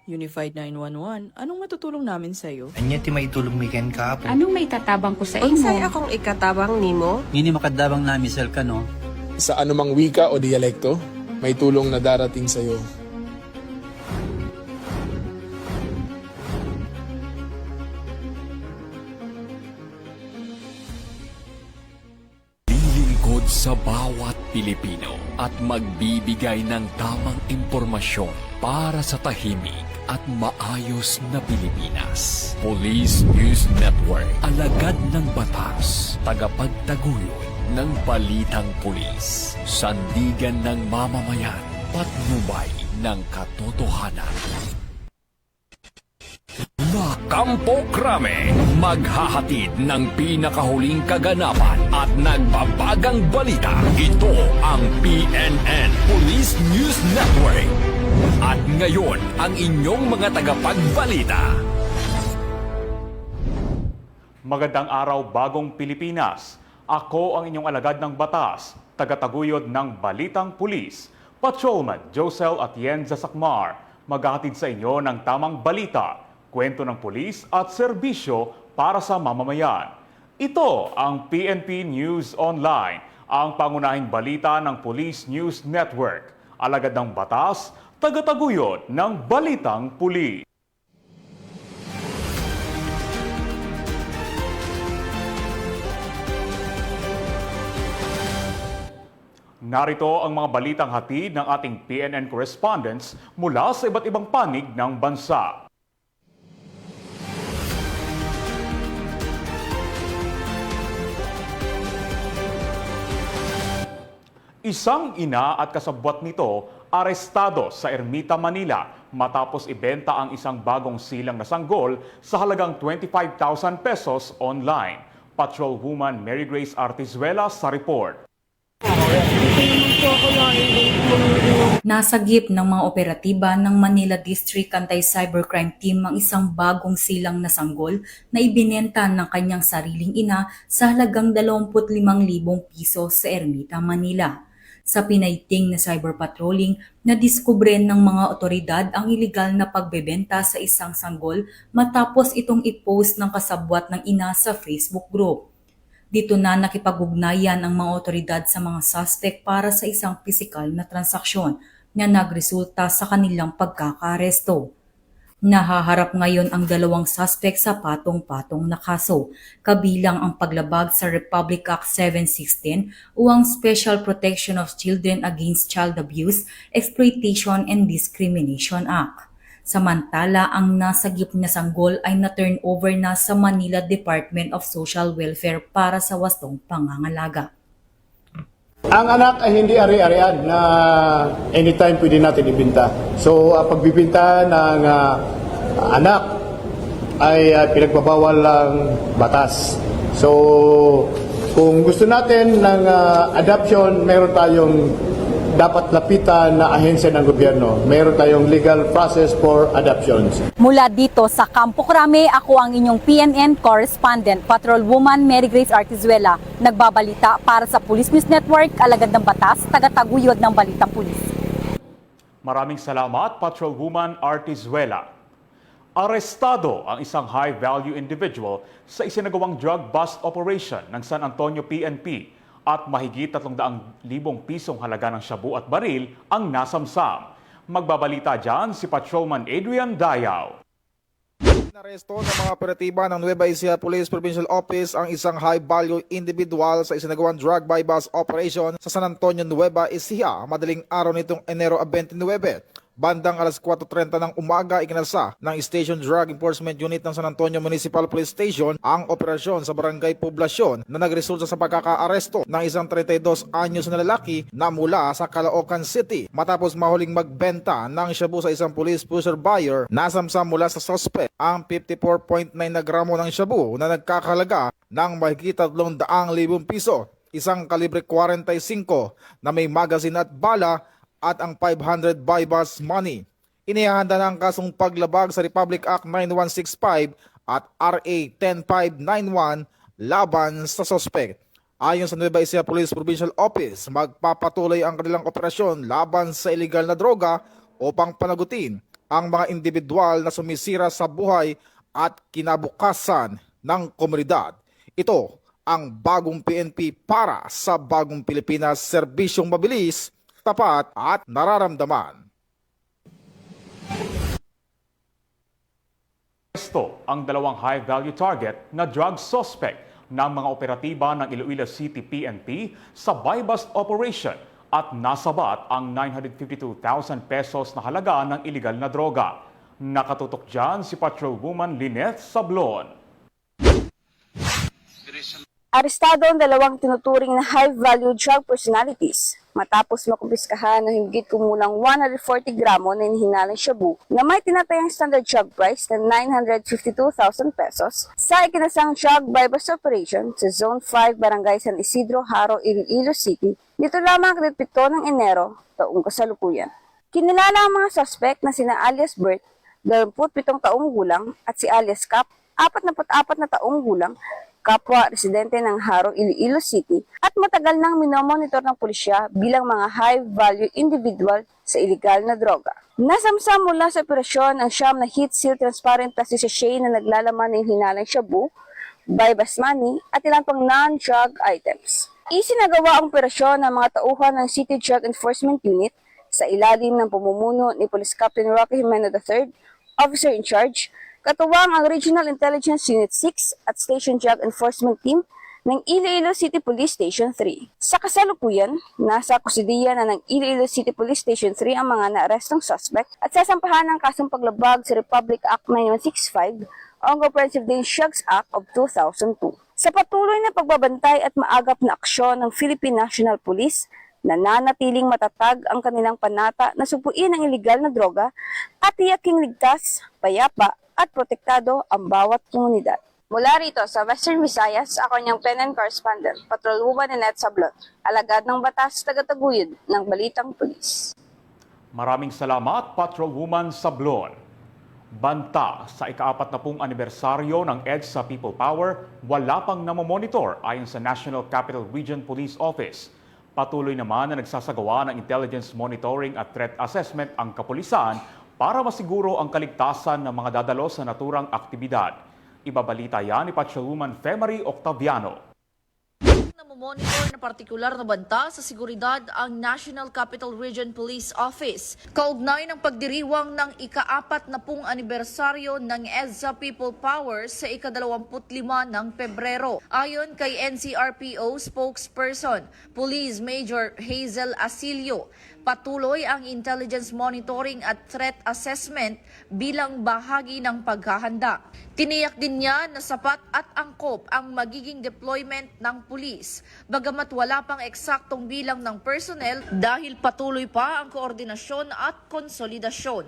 Unified 911, anong matutulong namin sa'yo? Anya ti maitulong miken ka po. Anong may tatabang ko sa imo? Unsay akong ikatabang nimo? Ngini makadabang na misal ka no. Sa anumang wika o dialekto, may tulong na darating sa iyo. Lilingkod sa bawat Pilipino at magbibigay ng tamang impormasyon para sa tahimik at maayos na Pilipinas. Police News Network, alagad ng batas, tagapagtaguyod ng balitang pulis, sandigan ng mamamayan, patnubay ng katotohanan. La Campo Crame, maghahatid ng pinakahuling kaganapan at nagbabagang balita. Ito ang PNN Police News Network. At ngayon, ang inyong mga tagapagbalita. Magandang araw, bagong Pilipinas. Ako ang inyong alagad ng batas, tagataguyod ng Balitang Pulis, Patrolman Josel Atienza Sacmar, maghahatid sa inyo ng tamang balita, kwento ng pulis at serbisyo para sa mamamayan. Ito ang PNP News Online, ang pangunahing balita ng Police News Network. Alagad ng batas, tagataguyod ng Balitang Pulis. Narito ang mga balitang hatid ng ating PNN correspondents mula sa iba't ibang panig ng bansa. Isang ina at kasabwat nito arestado sa Ermita, Manila matapos ibenta ang isang bagong silang na sanggol sa halagang 25,000 pesos online. Patrolwoman Mary Grace Artizuela sa report. Nasagip ng mga operatiba ng Manila District Anti-Cybercrime Team ang isang bagong silang na sanggol na ibinenta ng kanyang sariling ina sa halagang 25,000 piso sa Ermita, Manila. Sa pinaiting na cyber patrolling, nadiskubre ng mga otoridad ang iligal na pagbebenta sa isang sanggol matapos itong i-post ng kasabwat ng ina sa Facebook group. Dito na nakipag-ugnayan ang mga otoridad sa mga suspect para sa isang pisikal na transaksyon na nagresulta sa kanilang pagkakaaresto. Nahaharap ngayon ang dalawang suspect sa patong-patong na kaso, kabilang ang paglabag sa Republic Act 716 o ang Special Protection of Children Against Child Abuse, Exploitation and Discrimination Act. Samantala, ang nasagip na sanggol ay na-turn over na sa Manila Department of Social Welfare para sa wastong pangangalaga. Ang anak ay hindi ari-arian na anytime pwede natin ibinta. So, pagbibinta ng anak ay pinagbabawal ng batas. So, kung gusto natin ng adoption, meron tayong dapat lapitan na ahensya ng gobyerno. Meron tayong legal process for adoptions. Mula dito sa Campo Crame, ako ang inyong PNN correspondent, Patrolwoman Mary Grace Artizuela, nagbabalita para sa Police News Network, alagad ng batas, tagataguyod ng Balitang Pulis. Maraming salamat, Patrolwoman Artizuela. Arestado ang isang high-value individual sa isinagawang drug bust operation ng San Antonio PNP at mahigit 300,000 pisong halaga ng shabu at baril ang nasamsam. Magbabalita dyan si Patrolman Adrian Dayaw. Inaresto ng mga operatiba ng Nueva Ecija Police Provincial Office ang isang high-value individual sa isinagawang drug buy bust operation sa San Antonio, Nueva Ecija, madaling araw nitong Enero 29. Bandang alas 4:30 ng umaga, ikinasa ng Station Drug Enforcement Unit ng San Antonio Municipal Police Station ang operasyon sa Barangay Poblasyon na nagresulta sa pagkakaaresto ng isang 32 anyos na lalaki na mula sa Caloocan City matapos mahuling magbenta ng shabu sa isang police pusher buyer. Nasamsam mula sa suspect ang 54.9 na gramo ng shabu na nagkakahalaga ng mahigit 300,000 piso, isang kalibre 45 na may magazine at bala at ang 500 buy bust money. Inihahanda na ang kasong paglabag sa Republic Act 9165 at RA 10591 laban sa suspect. Ayon sa Nueva Ecija Police Provincial Office, magpapatuloy ang kanilang operasyon laban sa iligal na droga upang panagutin ang mga individual na sumisira sa buhay at kinabukasan ng komunidad. Ito ang bagong PNP para sa bagong Pilipinas, serbisyong mabilis, tapat at nararamdaman. Ito ang dalawang high-value target na drug suspect ng mga operatiba ng Iloilo City PNP sa buy-bust operation at nasabat ang 952,000 pesos na halaga ng iligal na droga. Nakatutok dyan si Patrolwoman Lynette Sablon. Arestado ang dalawang tinuturing na high-value drug personalities matapos makumpiskahan ng higit kumulang 140 gramo na hinihinalang shabu na may tinatayang standard drug price na 952,000 pesos sa ikinasang drug buy-bust operation sa Zone 5, Barangay San Isidro, Haro, Iloilo City, dito lamang 7 ng Enero, taong kasalukuyan. Kinilala ang mga suspect na sina alias Bert, 27 taong gulang, at si alias Cap, 44 na taong gulang, kapwa residente ng Haro, Iloilo City at matagal nang minomonitor ng pulisya bilang mga high-value individual sa iligal na droga. Nasamsam mula sa operasyon ang siyam na heat seal transparent plastic sachet na naglalaman ng hinalang shabu, buy-bust money at ilang pang non-drug items. Isinagawa ang operasyon ng mga tauhan ng City Drug Enforcement Unit sa ilalim ng pamumuno ni Police Captain Rocky Jimeno III, Officer in Charge, katuwang ang Regional Intelligence Unit 6 at Station Drug Enforcement Team ng Iloilo City Police Station 3. Sa kasalukuyan, nasa kusidiya na ng Iloilo City Police Station 3 ang mga naarestong suspect at sasampahan ng kasong paglabag sa Republic Act 9165 o ang Comprehensive Dangerous Drugs Act of 2002. Sa patuloy na pagbabantay at maagap na aksyon ng Philippine National Police, nananatiling matatag ang kanilang panata na supuin ang iligal na droga at tiyaking ligtas, payapa, at protektado ang bawat komunidad. Mula rito sa Western Visayas, ako niyang PNN correspondent, Patrolwoman Lynette Sablon, alagad ng batas, tagataguyod ng Balitang Pulis. Maraming salamat, Patrolwoman Sablon. Banta sa ika-40 anibersaryo ng EDSA People Power, wala pang namomonitor ayon sa National Capital Region Police Office. Patuloy naman na nagsasagawa ng intelligence monitoring at threat assessment ang kapulisan para masiguro ang kaligtasan ng mga dadalo sa naturang aktibidad. Ibabalita yan ni Patrolwoman Femari Octaviano. Namomonitor na partikular na banta sa seguridad ang National Capital Region Police Office. Kaugnay ng pagdiriwang ng ika-40 anibersaryo ng EDSA People Power sa ika-25 ng Pebrero. Ayon kay NCRPO spokesperson, Police Major Hazel Asilio, patuloy ang intelligence monitoring at threat assessment bilang bahagi ng paghahanda. Tiniyak din niya na sapat at angkop ang magiging deployment ng pulis, bagamat wala pang eksaktong bilang ng personnel dahil patuloy pa ang koordinasyon at konsolidasyon.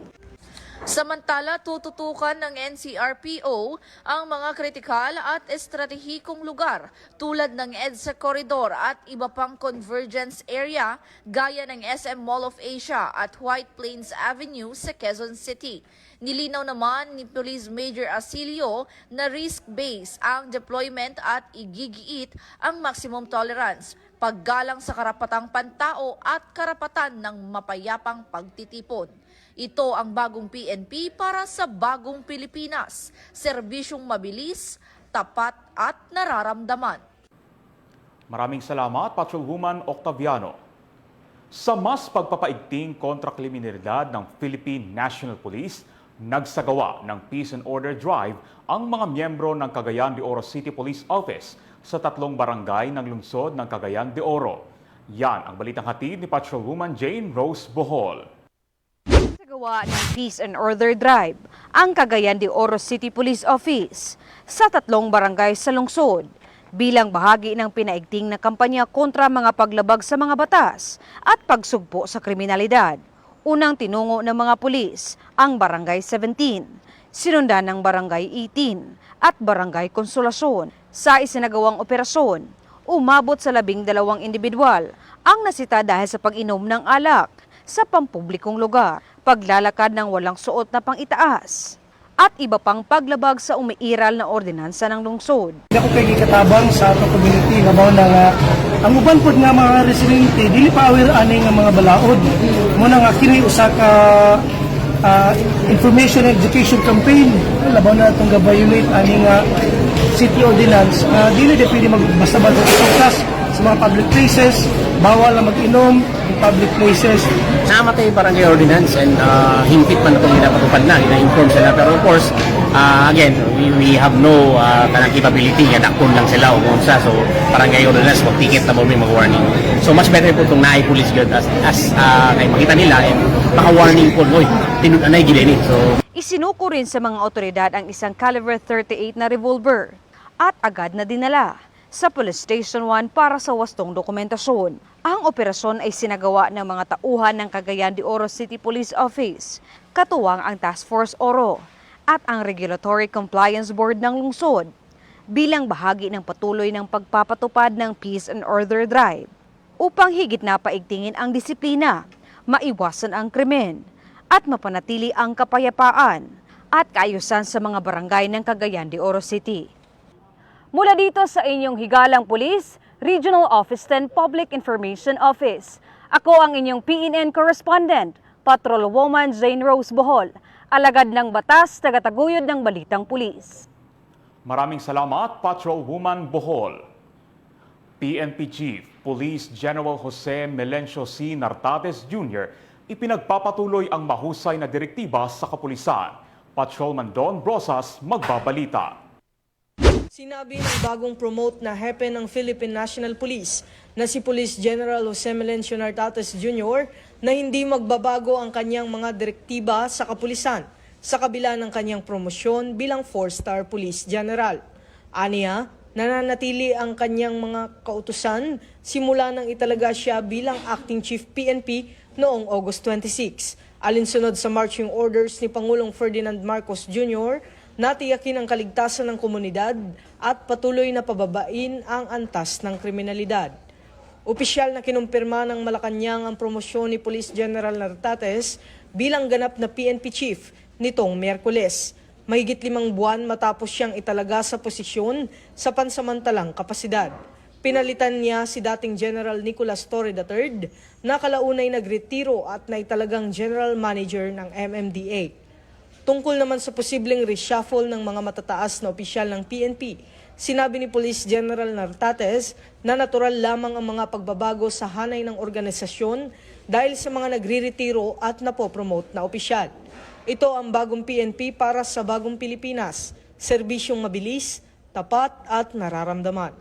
Samantala, tututukan ng NCRPO ang mga kritikal at estratehikong lugar tulad ng EDSA Corridor at iba pang convergence area gaya ng SM Mall of Asia at White Plains Avenue sa Quezon City. Nilinaw naman ni Police Major Asilio na risk-based ang deployment at igigiit ang maximum tolerance, paggalang sa karapatang pantao at karapatan ng mapayapang pagtitipon. Ito ang bagong PNP para sa bagong Pilipinas, serbisyong mabilis, tapat at nararamdaman. Maraming salamat, Patrolwoman Octaviano. Sa mas pagpapaigting kontra kriminalidad ng Philippine National Police, nagsagawa ng Peace and Order Drive ang mga miyembro ng Cagayan de Oro City Police Office sa 3 barangay ng lungsod ng Cagayan de Oro. Yan ang balitang hatid ni Patrolwoman Jane Rose Bohol. Gawa ng Peace and Order Drive ang Cagayan de Oro City Police Office sa 3 barangay sa lungsod bilang bahagi ng pinaigting na kampanya kontra mga paglabag sa mga batas at pagsugpo sa kriminalidad. Unang tinungo ng mga pulis ang Barangay 17, sinundan ng Barangay 18 at Barangay Konsolasyon. Sa isinagawang operasyon, umabot sa 12 individual ang nasita dahil sa pag-inom ng alak sa pampublikong lugar, paglalakad ng walang suot na pang-itaas, at iba pang paglabag sa umiiral na ordinansa ng lungsod. Ako kay katabang sa ato community nga mao na ang uban pod nga mga residente dili pa aware ani nga mga balaod mo na nga kini usa ka information and education campaign labaw na itong violate aning city ordinance. Dili na pwede magbasta-basta sa mga public places, bawal na mag-inom in public places. Namatay yung barangay ordinance and hingpit man itong pinapatupad na, ina-inform sila. Pero of course, again, we have no kanang capability, nadakon lang sila o kung sa. So, barangay ordinance, mag-ticket na mo may mag-warning. So, much better po itong naay police good as kay makita nila and maka-warning po, oy, tinunanay gilin. So, Isinuko rin sa mga otoridad ang isang caliber 38 na revolver at agad na dinala sa Police Station 1 para sa wastong dokumentasyon. Ang operasyon ay sinagawa ng mga tauhan ng Cagayan de Oro City Police Office, katuwang ang Task Force Oro at ang Regulatory Compliance Board ng lungsod bilang bahagi ng patuloy ng pagpapatupad ng Peace and Order Drive upang higit na paigtingin ang disiplina, maiwasan ang krimen at mapanatili ang kapayapaan at kaayusan sa mga barangay ng Cagayan de Oro City. Mula dito sa inyong higalang pulis, Regional Office 10 Public Information Office. Ako ang inyong PNN correspondent, Patrolwoman Jane Rose Bohol, alagad ng batas, tagataguyod ng balitang pulis. Maraming salamat, Patrolwoman Bohol. PNP Chief Police General Jose Melencio C. Nartates Jr. ipinagpapatuloy ang mahusay na direktiba sa kapulisan. Patrolman Don Brosas magbabalita. Sinabi ng bagong promote na hepe ng Philippine National Police na si Police General Jose Melencio Nartates Jr. na hindi magbabago ang kanyang mga direktiba sa kapulisan sa kabila ng kanyang promosyon bilang 4-star Police General. Aniya, nananatili ang kanyang mga kautusan simula nang italaga siya bilang Acting Chief PNP noong August 26. Alinsunod sa marching orders ni Pangulong Ferdinand Marcos Jr., natiyakin ang kaligtasan ng komunidad at patuloy na pababain ang antas ng kriminalidad. Opisyal na kinumpirma ng Malacanang ang promosyon ni Police General Nartates bilang ganap na PNP Chief nitong Miyerkules, mahigit 5 buwan matapos siyang italaga sa posisyon sa pansamantalang kapasidad. Pinalitan niya si dating General Nicolas Torre III na kalaunay nagretiro at naitalagang General Manager ng MMDA. Tungkol naman sa posibleng reshuffle ng mga matataas na opisyal ng PNP, sinabi ni Police General Nartates na natural lamang ang mga pagbabago sa hanay ng organisasyon dahil sa mga nagre-retiro at napopromote na opisyal. Ito ang bagong PNP para sa bagong Pilipinas, serbisyong mabilis, tapat at nararamdaman.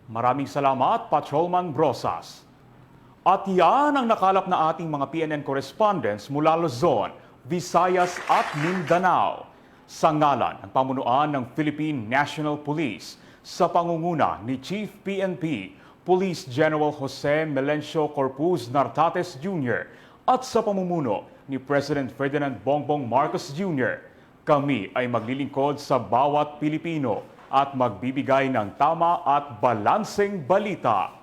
Maraming salamat, Patrolman Brosas. At yan ang nakalap na ating mga PNN correspondents mula Luzon, Visayas at Mindanao. Sa ngalan ng pamunuan ng Philippine National Police sa pangunguna ni Chief PNP Police General Jose Melencio Corpus Nartates Jr. at sa pamumuno ni President Ferdinand Bongbong Marcos Jr., kami ay maglilingkod sa bawat Pilipino at magbibigay ng tama at balanseng balita.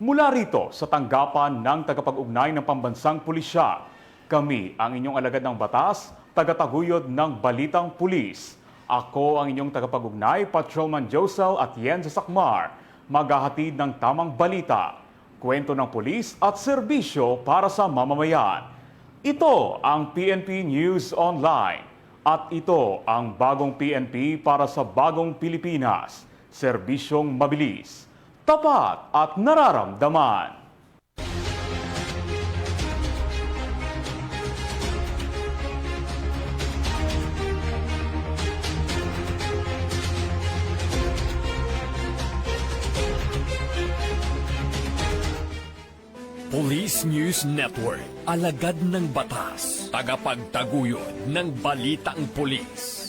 Mula rito sa tanggapan ng tagapag-ugnay ng Pambansang Pulisya, kami ang inyong alagad ng batas, tagataguyod ng balitang pulis. Ako ang inyong tagapag-ugnay, Patrolman Josel Atienza Sacmar, maghahatid ng tamang balita, kwento ng pulis at serbisyo para sa mamamayan. Ito ang PNP News Online at ito ang bagong PNP para sa bagong Pilipinas, serbisyong mabilis, tapat at nararamdaman. Police News Network, alagad ng batas, tagapagtaguyod ng balitang pulis.